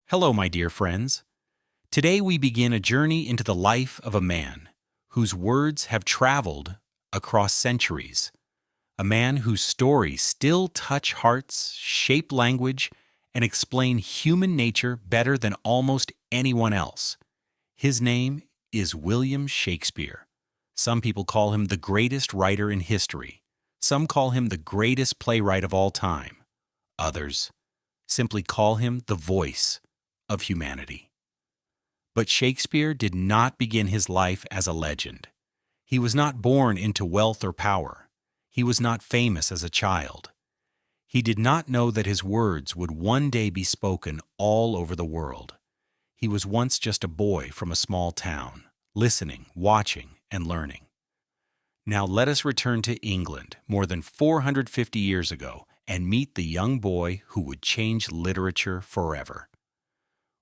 Hello, my dear friends. Today we begin a journey into the life of a man whose words have traveled across centuries, a man whose stories still touch hearts, shape language, and explain human nature better than almost anyone else. His name is William Shakespeare. Some people call him the greatest writer in history. Some call him the greatest playwright of all time. Others simply call him the voice of humanity. But Shakespeare did not begin his life as a legend. He was not born into wealth or power. He was not famous as a child. He did not know that his words would one day be spoken all over the world. He was once just a boy from a small town, listening, watching, and learning. Now let us return to England more than 450 years ago and meet the young boy who would change literature forever.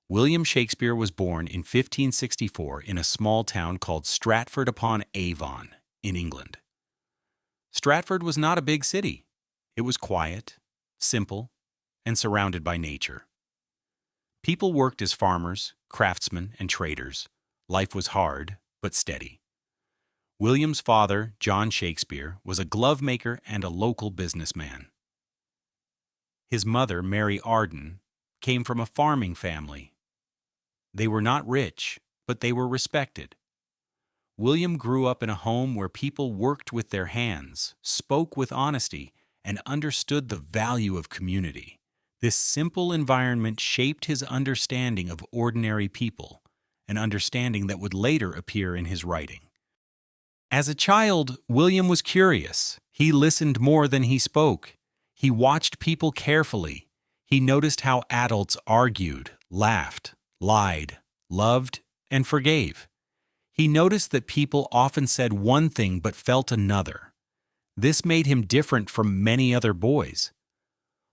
William Shakespeare was born in 1564 in a small town called Stratford-upon-Avon in England. Stratford was not a big city. It was quiet, simple, and surrounded by nature. People worked as farmers, craftsmen, and traders. Life was hard, but steady. William's father, John Shakespeare, was a glove maker and a local businessman. His mother, Mary Arden, came from a farming family. They were not rich, but they were respected. William grew up in a home where people worked with their hands, spoke with honesty, and understood the value of community. This simple environment shaped his understanding of ordinary people, an understanding that would later appear in his writing. As a child, William was curious. He listened more than he spoke. He watched people carefully. He noticed how adults argued, laughed, lied, loved, and forgave. He noticed that people often said one thing but felt another. This made him different from many other boys.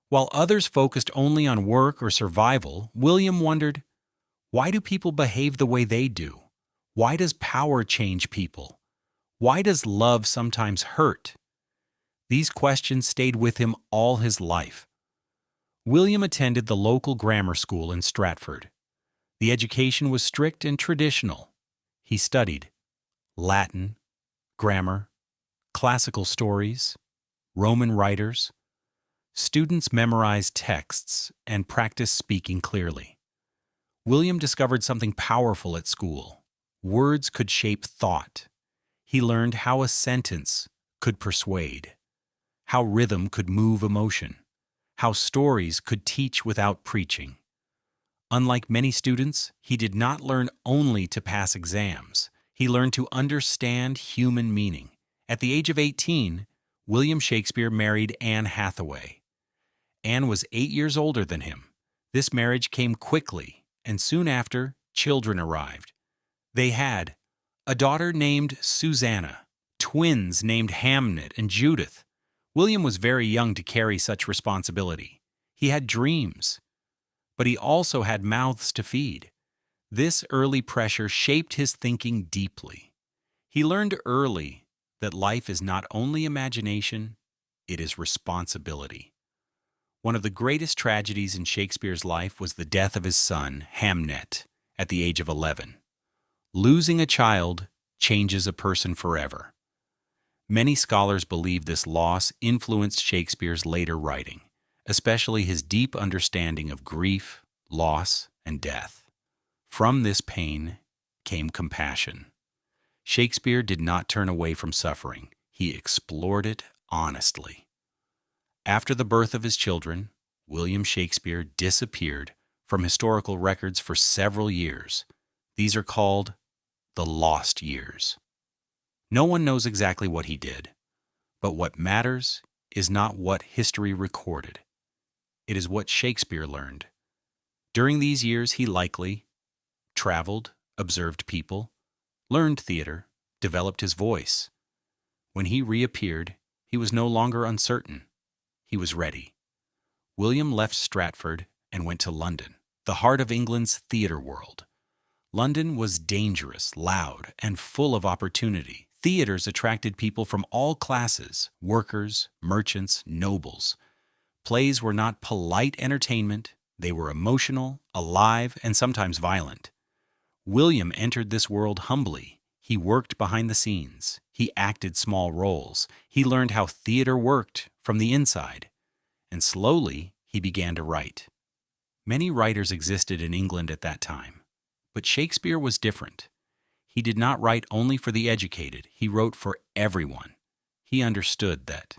While others focused only on work or survival, William wondered, why do people behave the way they do? Why does power change people? Why does love sometimes hurt? These questions stayed with him all his life. William attended the local grammar school in Stratford. The education was strict and traditional. He studied Latin, grammar, classical stories, Roman writers. Students memorized texts and practiced speaking clearly. William discovered something powerful at school. Words could shape thought. He learned how a sentence could persuade, how rhythm could move emotion, how stories could teach without preaching. Unlike many students, he did not learn only to pass exams. He learned to understand human meaning. At the age of 18, William Shakespeare married Anne Hathaway. Anne was 8 years older than him. This marriage came quickly, and soon after, children arrived. They had a daughter named Susanna, twins named Hamnet and Judith. William was very young to carry such responsibility. He had dreams, but he also had mouths to feed. This early pressure shaped his thinking deeply. He learned early that life is not only imagination, it is responsibility. One of the greatest tragedies in Shakespeare's life was the death of his son, Hamnet, at the age of 11. Losing a child changes a person forever. Many scholars believe this loss influenced Shakespeare's later writing, especially his deep understanding of grief, loss, and death. From this pain came compassion. Shakespeare did not turn away from suffering. He explored it honestly. After the birth of his children, William Shakespeare disappeared from historical records for several years. These are called the lost years. No one knows exactly what he did, but what matters is not what history recorded. It is what Shakespeare learned. During these years, he likely traveled, observed people, learned theater, developed his voice. When he reappeared, he was no longer uncertain. He was ready. William left Stratford and went to London, the heart of England's theater world. London was dangerous, loud, and full of opportunity. Theaters attracted people from all classes, workers, merchants, nobles. Plays were not polite entertainment, They were emotional, alive, and sometimes violent. William entered this world humbly. He worked behind the scenes. He acted small roles. He learned how theater worked from the inside. And slowly, he began to write. Many writers existed in England at that time. But Shakespeare was different. He did not write only for the educated. He wrote for everyone. He understood that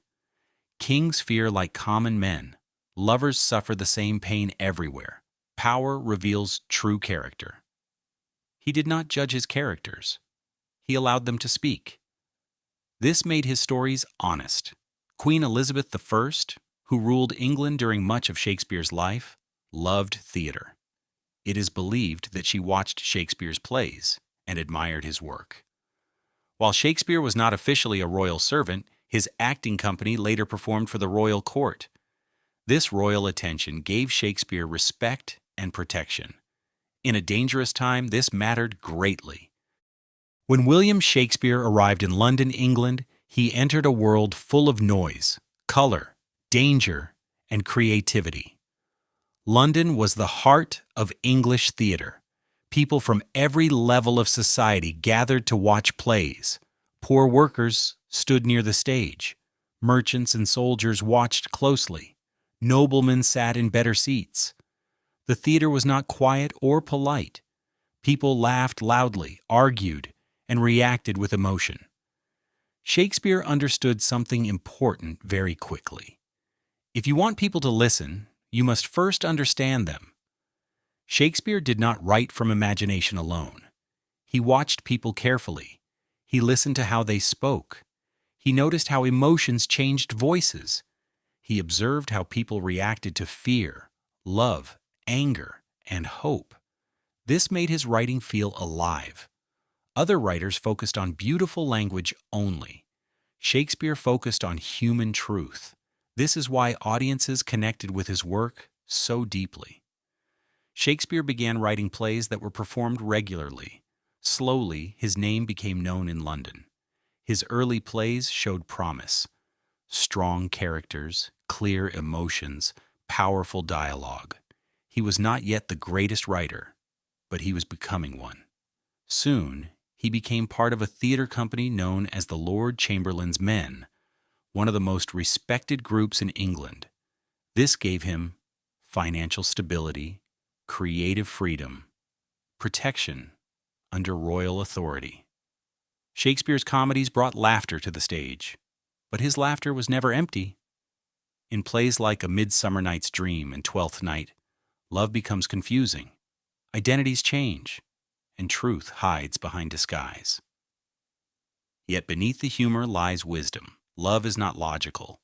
kings fear like common men. Lovers suffer the same pain everywhere. Power reveals true character. He did not judge his characters. He allowed them to speak. This made his stories honest. Queen Elizabeth I, who ruled England during much of Shakespeare's life, loved theater. It is believed that she watched Shakespeare's plays and admired his work. While Shakespeare was not officially a royal servant, his acting company later performed for the royal court. This royal attention gave Shakespeare respect and protection. In a dangerous time, this mattered greatly. When William Shakespeare arrived in London, England, he entered a world full of noise, color, danger, and creativity. London was the heart of English theater. People from every level of society gathered to watch plays. Poor workers stood near the stage. Merchants and soldiers watched closely. Noblemen sat in better seats. The theater was not quiet or polite. People laughed loudly, argued, and reacted with emotion. Shakespeare understood something important very quickly. If you want people to listen, you must first understand them. Shakespeare did not write from imagination alone. He watched people carefully. He listened to how they spoke. He noticed how emotions changed voices. He observed how people reacted to fear, love, anger, and hope. This made his writing feel alive. Other writers focused on beautiful language only. Shakespeare focused on human truth. This is why audiences connected with his work so deeply. Shakespeare began writing plays that were performed regularly. Slowly, his name became known in London. His early plays showed promise. Strong characters, clear emotions, powerful dialogue. He was not yet the greatest writer, but he was becoming one. Soon, he became part of a theater company known as the Lord Chamberlain's Men, one of the most respected groups in England. This gave him financial stability, creative freedom, protection under royal authority. Shakespeare's comedies brought laughter to the stage, but his laughter was never empty. In plays like A Midsummer Night's Dream and Twelfth Night, love becomes confusing, identities change, and truth hides behind disguise. Yet beneath the humor lies wisdom. Love is not logical.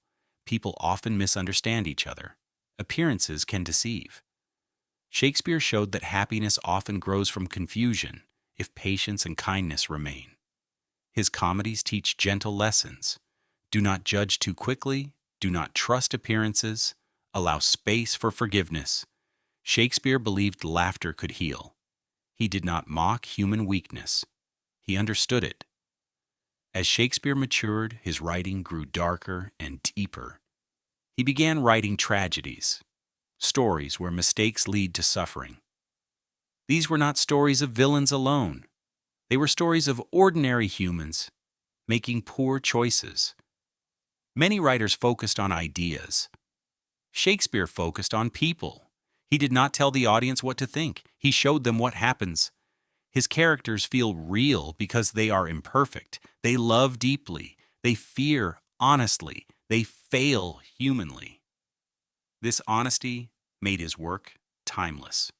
People often misunderstand each other. Appearances can deceive. Shakespeare showed that happiness often grows from confusion if patience and kindness remain. His comedies teach gentle lessons. Do not judge too quickly. Do not trust appearances. Allow space for forgiveness. Shakespeare believed laughter could heal. He did not mock human weakness. He understood it. As Shakespeare matured, his writing grew darker and deeper. He began writing tragedies, stories where mistakes lead to suffering. These were not stories of villains alone. They were stories of ordinary humans making poor choices. Many writers focused on ideas. Shakespeare focused on people. He did not tell the audience what to think. He showed them what happens. His characters feel real because they are imperfect. They love deeply. They fear honestly. They fail humanly. This honesty made his work timeless.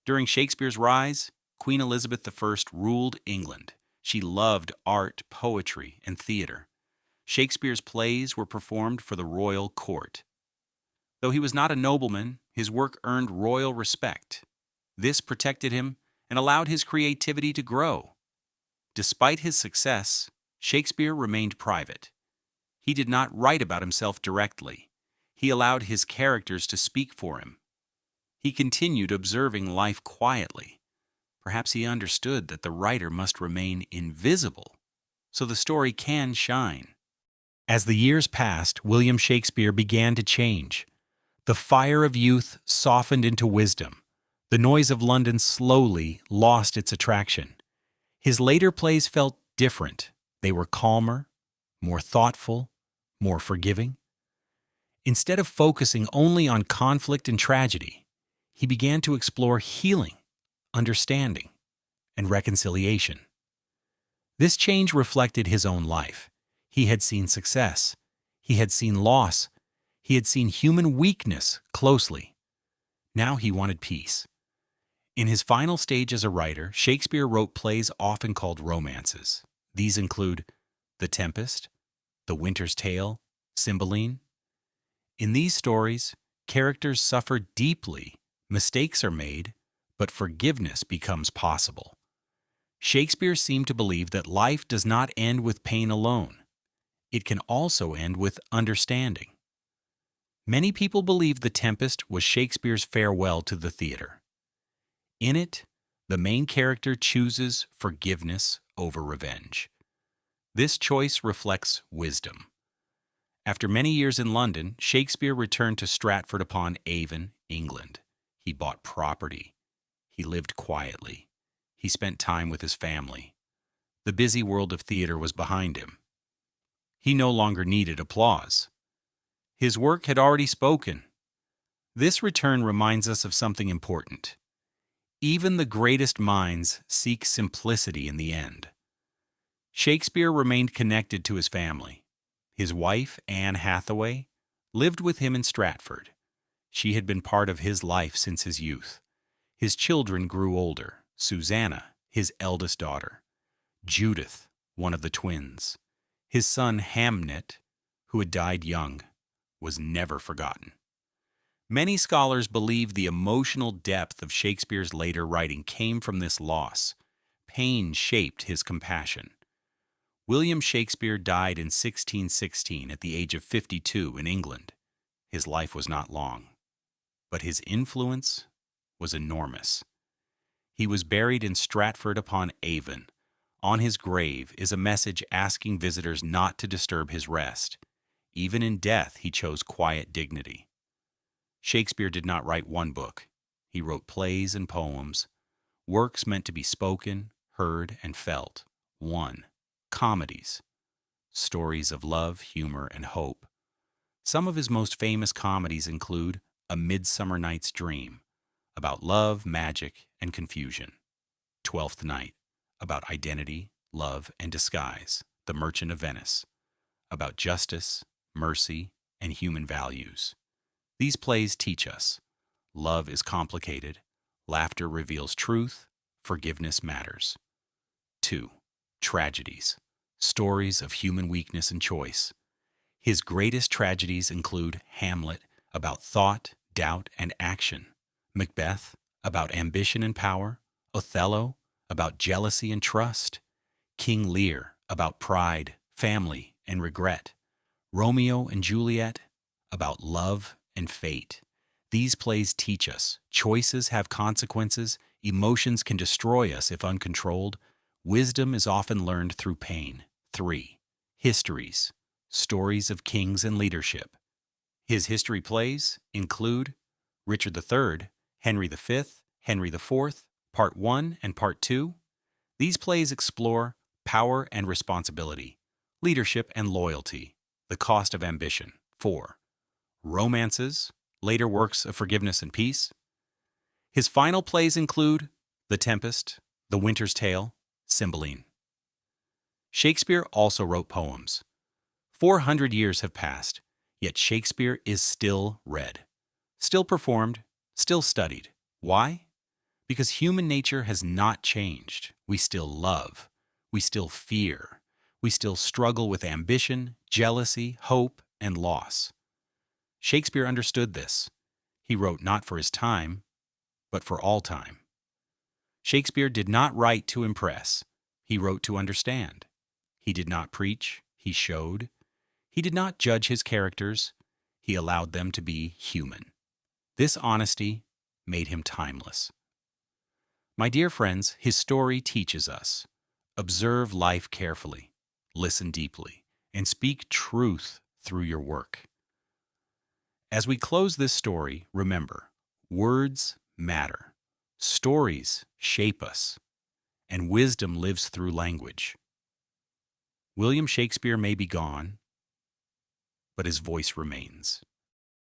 During Shakespeare's rise, Queen Elizabeth I ruled England. She loved art, poetry, and theater. Shakespeare's plays were performed for the royal court. Though he was not a nobleman, his work earned royal respect. This protected him and allowed his creativity to grow. Despite his success, Shakespeare remained private. He did not write about himself directly. He allowed his characters to speak for him. He continued observing life quietly. Perhaps he understood that the writer must remain invisible so the story can shine. As the years passed, William Shakespeare began to change. The fire of youth softened into wisdom. The noise of London slowly lost its attraction. His later plays felt different. They were calmer, more thoughtful, more forgiving. Instead of focusing only on conflict and tragedy, he began to explore healing, understanding, and reconciliation. This change reflected his own life. He had seen success. He had seen loss. He had seen human weakness closely. Now he wanted peace. In his final stage as a writer, Shakespeare wrote plays often called romances. These include The Tempest, The Winter's Tale, Cymbeline. In these stories, characters suffer deeply, mistakes are made, but forgiveness becomes possible. Shakespeare seemed to believe that life does not end with pain alone. It can also end with understanding. Many people believe The Tempest was Shakespeare's farewell to the theater. In it, the main character chooses forgiveness over revenge. This choice reflects wisdom. After many years in London, Shakespeare returned to Stratford-upon-Avon, England. He bought property. He lived quietly. He spent time with his family. The busy world of theater was behind him. He no longer needed applause. His work had already spoken. This return reminds us of something important. Even the greatest minds seek simplicity in the end. Shakespeare remained connected to his family. His wife, Anne Hathaway, lived with him in Stratford. She had been part of his life since his youth. His children grew older. Susanna, his eldest daughter. Judith, one of the twins. His son Hamnet, who had died young, was never forgotten. Many scholars believe the emotional depth of Shakespeare's later writing came from this loss. Pain shaped his compassion. William Shakespeare died in 1616 at the age of 52 in England. His life was not long, but his influence was enormous. He was buried in Stratford-upon-Avon. On his grave is a message asking visitors not to disturb his rest. Even in death, he chose quiet dignity. Shakespeare did not write one book. He wrote plays and poems, works meant to be spoken, heard, and felt. 1. Comedies, stories of love, humor, and hope. Some of his most famous comedies include A Midsummer Night's Dream, about love, magic, and confusion. Twelfth Night, about identity, love, and disguise. The Merchant of Venice, about justice, mercy, and human values. These plays teach us love is complicated, laughter reveals truth, forgiveness matters. 2. Tragedies, stories of human weakness and choice. His greatest tragedies include Hamlet, about thought, doubt, and action. Macbeth, about ambition and power. Othello, about jealousy and trust. King Lear, about pride, family, and regret. Romeo and Juliet, about love and fate. These plays teach us choices have consequences, emotions can destroy us if uncontrolled. Wisdom is often learned through pain. 3. Histories, stories of kings and leadership. His history plays include Richard III, Henry V, Henry IV, Part 1 and Part 2. These plays explore power and responsibility, leadership and loyalty, the cost of ambition. 4. Romances, later works of forgiveness and peace. His final plays include The Tempest, The Winter's Tale, Cymbeline. Shakespeare also wrote poems. 400 years have passed, yet Shakespeare is still read, still performed, still studied. Why? Because human nature has not changed. We still love. We still fear. We still struggle with ambition, jealousy, hope, and loss. Shakespeare understood this. He wrote not for his time, but for all time. Shakespeare did not write to impress. He wrote to understand. He did not preach. He showed. He did not judge his characters. He allowed them to be human. This honesty made him timeless. My dear friends, his story teaches us. Observe life carefully, listen deeply, and speak truth through your work. As we close this story, remember, words matter. Stories shape us, and wisdom lives through language. William Shakespeare may be gone, but his voice remains.